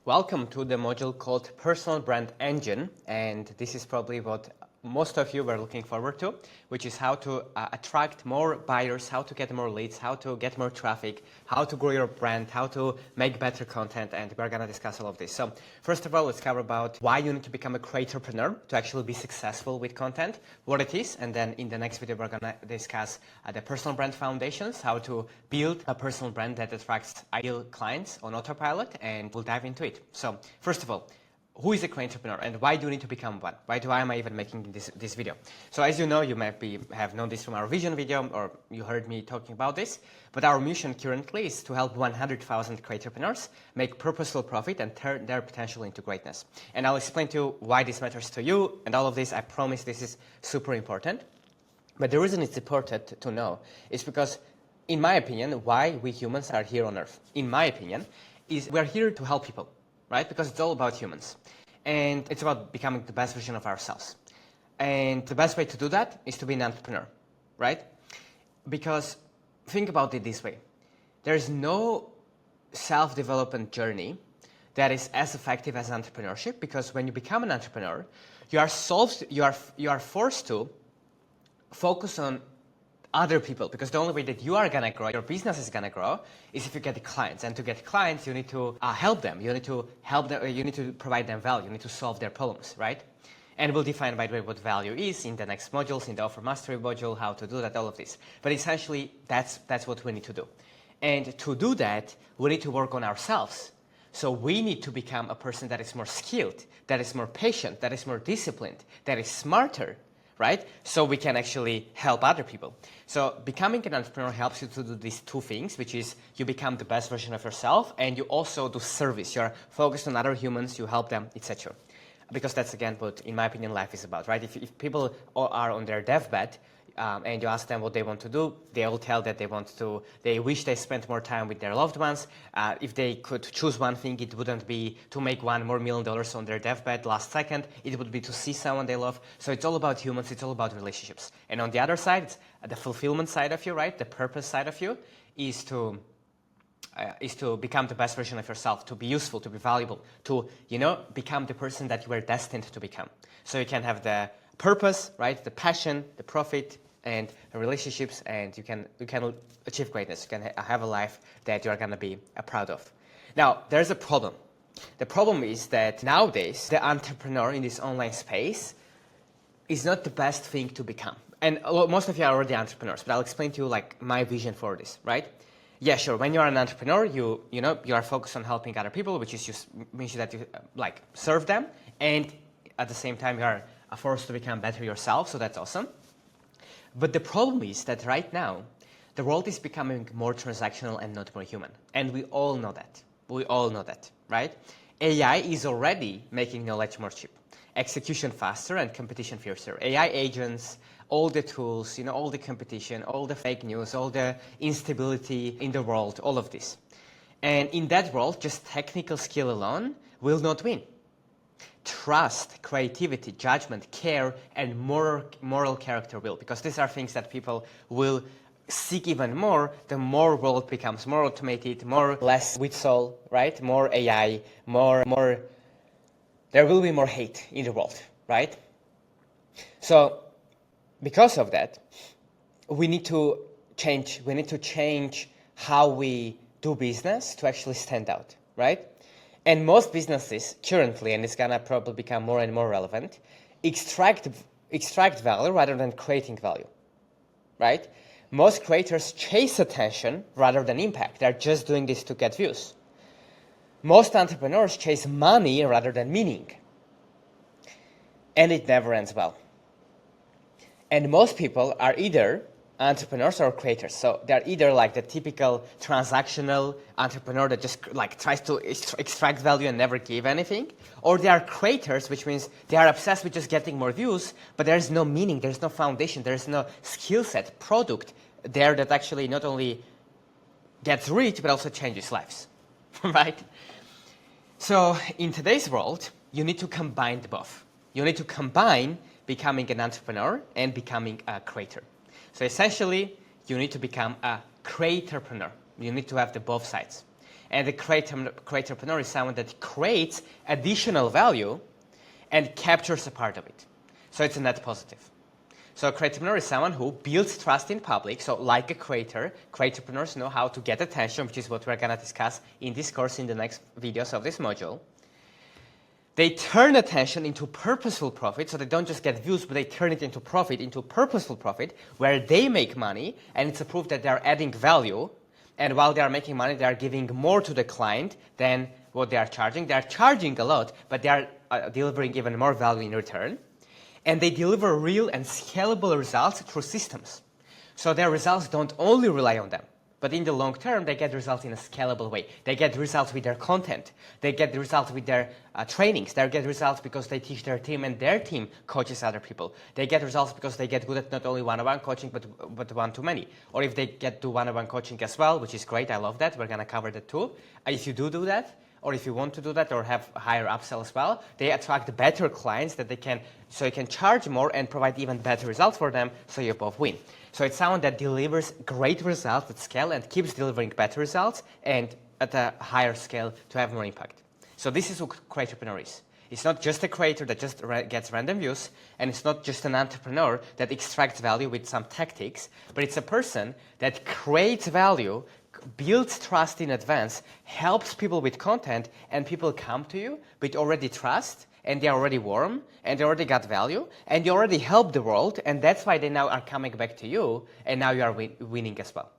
Welcome to the module called Personal Brand Engine, and this is probably what most of you were looking forward to, which is how to attract more buyers, how to get more leads, how to get more traffic, how to grow your brand, how to make better content, and we're going to discuss all of this. So first of all, let's cover about why you need to become a creatorpreneur to actually be successful with content, what it is, and then in the next video we're going to discuss the personal brand foundations, how to build a personal brand that attracts ideal clients on autopilot, and we'll dive into it. So first of all, who is a creatorpreneur and why do you need to become one? Why am I even making this video? So as you know, you might have known this from our vision video, or you heard me talking about this, but our mission currently is to help 100,000 creatorpreneurs make purposeful profit and turn their potential into greatness. And I'll explain to you why this matters to you and all of this. I promise this is super important. But the reason it's important to know is because, in my opinion, why we humans are here on Earth, in my opinion, is we're here to help people. Right? Because it's all about humans. And it's about becoming the best version of ourselves. And the best way to do that is to be an entrepreneur, right? Because think about it this way. There is no self-development journey that is as effective as entrepreneurship, because when you become an entrepreneur, you are forced to focus on other people, because the only way that you are going to grow, your business is going to grow, is if you get clients. And to get clients, you need to help them. You need to provide them value. You need to solve their problems, right? And we'll define, by the way, what value is in the next modules, in the offer mastery module, how to do that, all of this. But essentially, that's what we need to do. And to do that, we need to work on ourselves. So we need to become a person that is more skilled, that is more patient, that is more disciplined, that is smarter, right? So we can actually help other people. So becoming an entrepreneur helps you to do these two things, which is you become the best version of yourself, and you also do service. You're focused on other humans, you help them, etc. Because that's, again, what, in my opinion, life is about, right? If people are on their deathbed, and you ask them what they want to do, they all tell that they wish they spent more time with their loved ones. If they could choose one thing, it wouldn't be to make $1 more million on their deathbed last second. It would be to see someone they love. So it's all about humans. It's all about relationships. And on the other side, it's the fulfillment side of you, right? The purpose side of you is to become the best version of yourself, to be useful, to be valuable, to, become the person that you were destined to become. So you can have the purpose, right? The passion, the profit, and the relationships, and you can achieve greatness. You can have a life that you are going to be proud of. Now, there's a problem. The problem is that nowadays, the entrepreneur in this online space is not the best thing to become. And most of you are already entrepreneurs, but I'll explain to you my vision for this, right? Yeah, sure. When you are an entrepreneur, you are focused on helping other people, which is means that you serve them, and at the same time you are forced to become better yourself. So that's awesome. But the problem is that right now, the world is becoming more transactional and not more human. And we all know that. We all know that, right? AI is already making knowledge more cheap, execution faster, and competition fiercer. AI agents, all the tools, all the competition, all the fake news, all the instability in the world, all of this. And in that world, just technical skill alone will not win. Trust, creativity, judgment, care, and moral character will, because these are things that people will seek even more the more world becomes more automated, less with soul, right? More AI, more. There will be more hate in the world, right? So, because of that, we need to change. We need to change how we do business to actually stand out, right? And most businesses currently, and it's gonna probably become more and more relevant, extract value rather than creating value, right? Most creators chase attention rather than impact. They're just doing this to get views. Most entrepreneurs chase money rather than meaning. And it never ends well. And most people are either entrepreneurs or creators. So they're either the typical transactional entrepreneur that just tries to extract value and never give anything, or they are creators, which means they are obsessed with just getting more views, but there's no meaning, there's no foundation, there's no skill set, product there that actually not only gets rich, but also changes lives, right? So in today's world, you need to combine the both. You need to combine becoming an entrepreneur and becoming a creator. So essentially, you need to become a creatorpreneur. You need to have the both sides. And the creatorpreneur is someone that creates additional value and captures a part of it. So it's a net positive. So a creatorpreneur is someone who builds trust in public. So like a creator, creatorpreneurs know how to get attention, which is what we're going to discuss in this course in the next videos of this module. They turn attention into purposeful profit, so they don't just get views, but they turn it into profit, into purposeful profit, where they make money, and it's a proof that they're adding value, and while they are making money, they are giving more to the client than what they are charging. They are charging a lot, but they are delivering even more value in return, and they deliver real and scalable results through systems. So their results don't only rely on them, but in the long term, they get results in a scalable way. They get results with their content. They get the results with their trainings. They get results because they teach their team and their team coaches other people. They get results because they get good at not only one-on-one coaching, but one-to-many. Or if they get to one-on-one coaching as well, which is great, I love that. We're going to cover that too. If you do that, or if you want to do that or have higher upsell as well, they attract better clients that so you can charge more and provide even better results for them, so you both win. So it's someone that delivers great results at scale and keeps delivering better results and at a higher scale to have more impact. So this is who creatorpreneur is. It's not just a creator that just gets random views, and it's not just an entrepreneur that extracts value with some tactics, but it's a person that creates value, builds trust in advance, helps people with content, and people come to you with already trust, and they're already warm, and they already got value, and you already helped the world, and that's why they now are coming back to you, and now you are winning as well.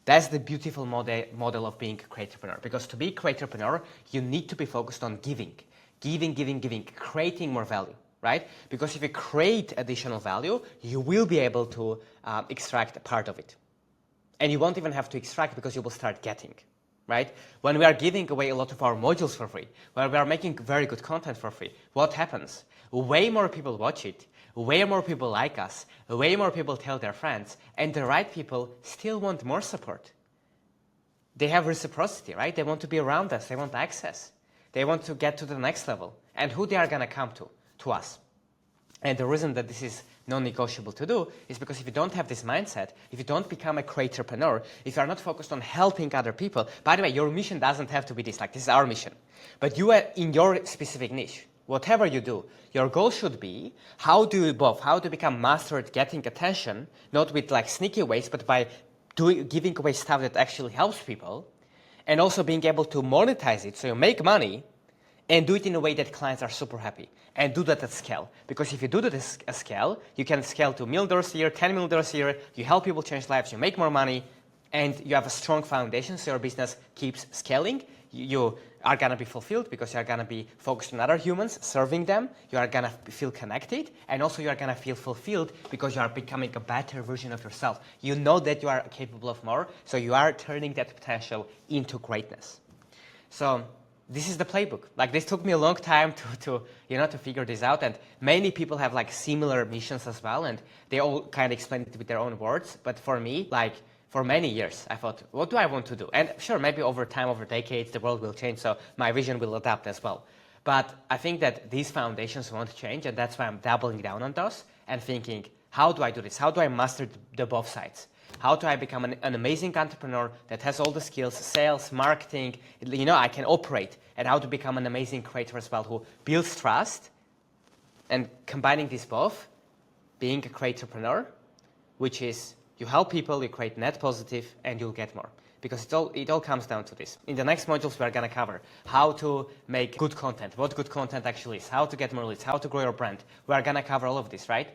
That's the beautiful model of being a creatorpreneur, because to be a creatorpreneur, you need to be focused on giving, creating more value, right? Because if you create additional value, you will be able to extract a part of it. And you won't even have to extract because you will start getting, right? When we are giving away a lot of our modules for free, when we are making very good content for free, what happens? Way more people watch it, way more people like us, way more people tell their friends, and the right people still want more support. They have reciprocity, right? They want to be around us, they want access. They want to get to the next level. And who they are going to come to us. And the reason that this is non-negotiable to do is because if you don't have this mindset, if you don't become a creatorpreneur, if you are not focused on helping other people, by the way, your mission doesn't have to be this, like this is our mission, but you are in your specific niche. Whatever you do, your goal should be how to become master at getting attention, not with like sneaky ways, but by giving away stuff that actually helps people, and also being able to monetize it so you make money and do it in a way that clients are super happy, and do that at scale. Because if you do that at scale, you can scale to $1 million a year, $10 million a year, you help people change lives, you make more money, and you have a strong foundation so your business keeps scaling. You are going to be fulfilled because you are going to be focused on other humans, serving them. You are going to feel connected, and also you are going to feel fulfilled because you are becoming a better version of yourself. You know that you are capable of more, so you are turning that potential into greatness. So this is the playbook. Like, this took me a long time to figure this out, and many people have like similar missions as well, and they all kind of explain it with their own words. But for me, like for many years, I thought, what do I want to do? And sure, maybe over time, over decades, the world will change, so my vision will adapt as well. But I think that these foundations won't change, and that's why I'm doubling down on those and thinking, how do I do this? How do I master the both sides? How do I become an amazing entrepreneur that has all the skills, sales, marketing, I can operate, and how to become an amazing creator as well who builds trust, and combining these both, being a creatorpreneur, which is you help people, you create net positive, and you'll get more. Because it all comes down to this. In the next modules, we're going to cover how to make good content, what good content actually is, how to get more leads, how to grow your brand. We're going to cover all of this, right?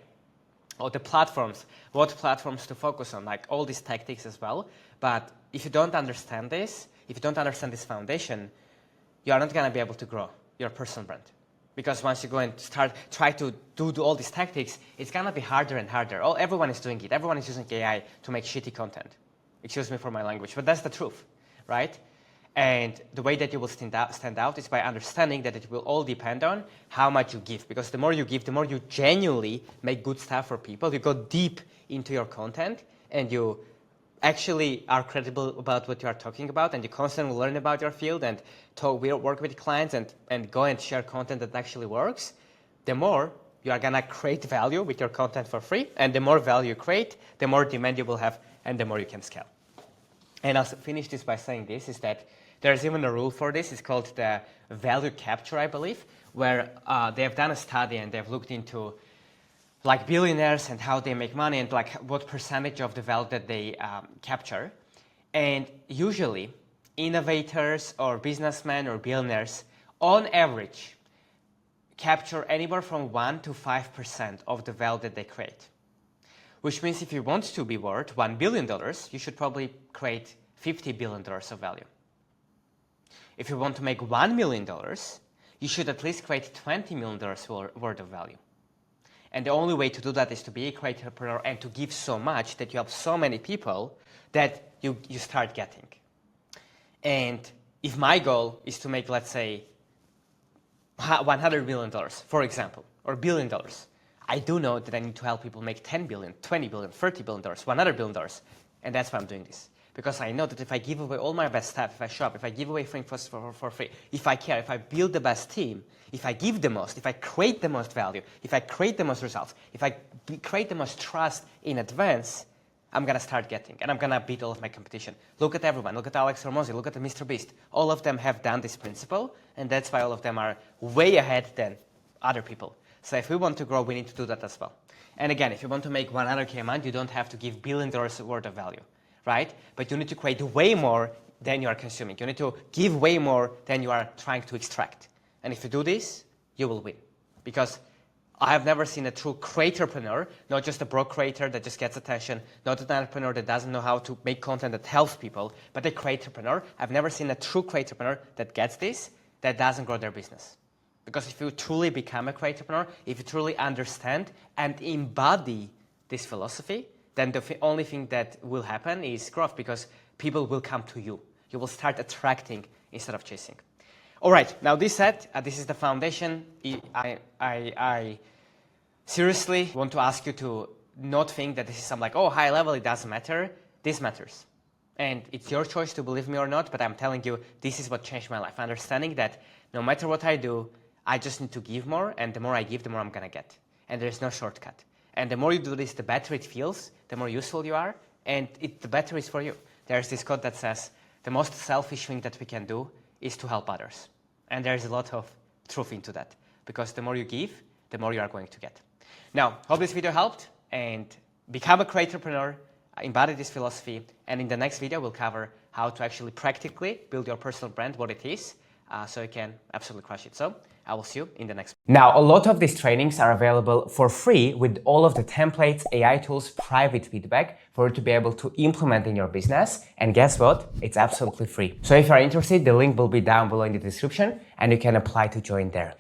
Or the platforms, what platforms to focus on, like all these tactics as well. But if you don't understand this, if you don't understand this foundation, you are not going to be able to grow your personal brand. Because once you go and try to do all these tactics, it's going to be harder and harder. Everyone is doing it. Everyone is using AI to make shitty content. Excuse me for my language, but that's the truth, right? And the way that you will stand out is by understanding that it will all depend on how much you give. Because the more you give, the more you genuinely make good stuff for people. You go deep into your content, and you actually are credible about what you are talking about, and you constantly learn about your field and work with clients and go and share content that actually works. The more you are going to create value with your content for free, and the more value you create, the more demand you will have, and the more you can scale. And I'll finish this by saying this, is that There's even a rule for this. It's called the value capture, I believe, where they have done a study and they've looked into like billionaires and how they make money and like what percentage of the value that they capture. And usually innovators or businessmen or billionaires on average capture anywhere from 1 to 5% of the value that they create. Which means if you want to be worth $1 billion, you should probably create $50 billion of value. If you want to make $1 million, you should at least create $20 million worth of value. And the only way to do that is to be a creator entrepreneur and to give so much that you have so many people that you start getting. And if my goal is to make, let's say, $100 million, for example, or $1 billion, I do know that I need to help people make $10 billion, $20 billion, $30 billion, $100 billion. And that's why I'm doing this. Because I know that if I give away all my best stuff, if I shop, if I give away things for free, if I care, if I build the best team, if I give the most, if I create the most value, if I create the most results, if I create the most trust in advance, I'm going to start getting, and I'm going to beat all of my competition. Look at everyone. Look at Alex Hormozi. Look at the Mr. Beast. All of them have done this principle, and that's why all of them are way ahead than other people. So if we want to grow, we need to do that as well. And again, if you want to make 100K a month, you don't have to give $1 billion worth of value, right? But you need to create way more than you are consuming. You need to give way more than you are trying to extract. And if you do this, you will win. Because I have never seen a true creatorpreneur, not just a broke creator that just gets attention, not an entrepreneur that doesn't know how to make content that helps people, but a creatorpreneur. I've never seen a true creatorpreneur that gets this, that doesn't grow their business. Because if you truly become a creatorpreneur, if you truly understand and embody this philosophy, then the only thing that will happen is growth, because people will come to you. You will start attracting instead of chasing. All right, now this said, this is the foundation. I seriously want to ask you to not think that this is some like, oh, high level, it doesn't matter. This matters. And it's your choice to believe me or not, but I'm telling you, this is what changed my life. Understanding that no matter what I do, I just need to give more, and the more I give, the more I'm going to get. And there's no shortcut. And the more you do this, the better it feels, the more useful you are, and the better it's for you. There's this quote that says, the most selfish thing that we can do is to help others. And there's a lot of truth into that, because the more you give, the more you are going to get. Now, hope this video helped, and become a creatorpreneur, embody this philosophy, and in the next video, we'll cover how to actually practically build your personal brand, what it is, so you can absolutely crush it. So I will see you in the next. Now, a lot of these trainings are available for free with all of the templates, AI tools, private feedback for you to be able to implement in your business. And guess what? It's absolutely free. So if you're interested, the link will be down below in the description and you can apply to join there.